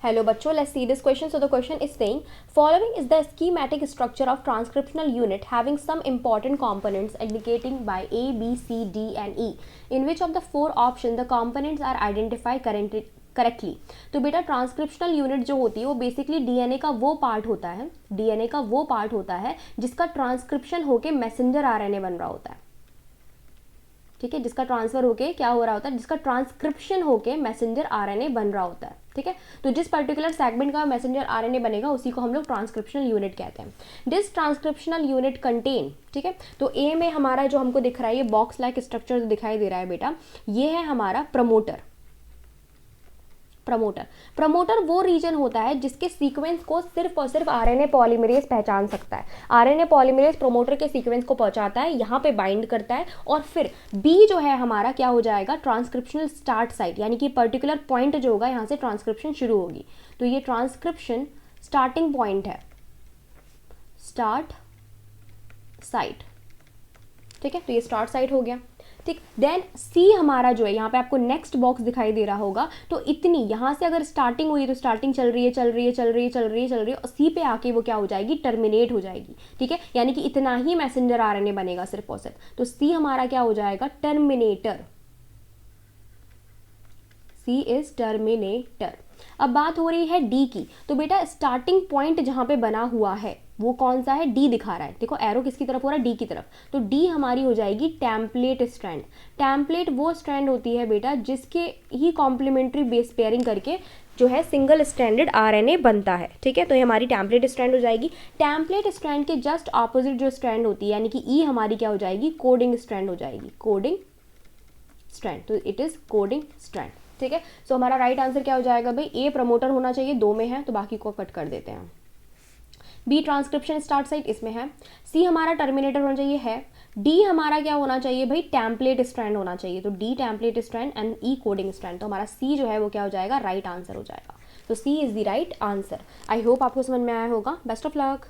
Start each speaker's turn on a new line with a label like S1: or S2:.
S1: Hello bachcho, let's see this question. So the question is saying, following is the schematic structure of transcriptional unit having some important components indicating by A, B, C, D and E. In which of the four options the components are identified correctly. तो बेटा transcriptional unit जो होती है वो basically DNA का वो part होता है जिसका ट्रांसक्रिप्शन होके मैसेंजर आरएनए बन रहा होता है। ठीक है, जिसका ट्रांसफर होके क्या हो रहा होता है, जिसका ट्रांसक्रिप्शन होके मैसेंजर आरएनए बन रहा होता है। ठीक है, तो जिस पर्टिकुलर सेगमेंट का मैसेंजर आरएनए बनेगा उसी को हम लोग ट्रांसक्रिप्शनल यूनिट कहते हैं। दिस ट्रांसक्रिप्शनल यूनिट कंटेन, ठीक है, तो ए में हमारा जो हमको दिख रहा है ये बॉक्स लाइक स्ट्रक्चर दिखाई दे रहा है बेटा, ये है हमारा प्रमोटर। प्रमोटर वो रीजन होता है जिसके सीक्वेंस को सिर्फ और सिर्फ आरएनए पॉलीमरेज पहचान सकता है। आरएनए पॉलीमरेज प्रमोटर के सीक्वेंस को पहुंचाता है, यहाँ पे बाइंड करता है और फिर बी जो है हमारा क्या हो जाएगा, ट्रांसक्रिप्शनल स्टार्ट साइट, यानी कि पर्टिकुलर पॉइंट जो होगा यहाँ से ट्रांसक्रिप्शन शुरू होगी। तो ये ट्रांसक्रिप्शन स्टार्टिंग पॉइंट है, स्टार्ट साइट। ठीक है, तो ये स्टार्ट साइट हो गया। ठीक, देन सी हमारा जो है यहाँ पे आपको नेक्स्ट बॉक्स दिखाई दे रहा होगा, तो इतनी यहाँ से अगर स्टार्टिंग हुई तो स्टार्टिंग चल रही है और सी पे आके वो क्या हो जाएगी, टर्मिनेट हो जाएगी। ठीक है, यानी कि इतना ही मैसेंजर आरएनए बनेगा सिर्फ और सिर्फ। तो सी हमारा क्या हो जाएगा, टर्मिनेटर। C is terminator. अब बात हो रही है डी की, तो बेटा स्टार्टिंग पॉइंट जहाँ पे बना हुआ है वो कौन सा है, डी दिखा रहा है। देखो एरो किसकी तरफ हो रहा है, डी की तरफ। तो डी हमारी हो जाएगी टेम्पलेट स्ट्रैंड। टेम्पलेट वो स्ट्रैंड होती है बेटा जिसके ही कॉम्प्लीमेंट्री बेस पेयरिंग करके जो है सिंगल स्ट्रैंडेड आरएनए बनता है। ठीक है, तो ये हमारी टेम्पलेट स्ट्रैंड हो जाएगी। टेम्पलेट स्ट्रैंड के जस्ट ऑपोजिट जो स्ट्रैंड होती है यानी कि ई हमारी क्या हो जाएगी, कोडिंग स्ट्रैंड हो जाएगी, कोडिंग स्ट्रैंड। तो इट इज कोडिंग स्ट्रैंड। ठीक है, सो हमारा राइट आंसर क्या हो जाएगा भाई, ए प्रमोटर होना चाहिए, दो में है तो बाकी को कट कर देते हैं। बी ट्रांसक्रिप्शन स्टार्ट साइट इसमें है। सी हमारा टर्मिनेटर होना चाहिए है। डी हमारा क्या होना चाहिए भाई, टेम्पलेट स्ट्रैंड होना चाहिए। तो D template strand and E coding strand. तो हमारा सी जो है वो क्या हो जाएगा, राइट आंसर हो जाएगा। तो C is the right answer. I hope आपको समझ में आया होगा। Best of luck.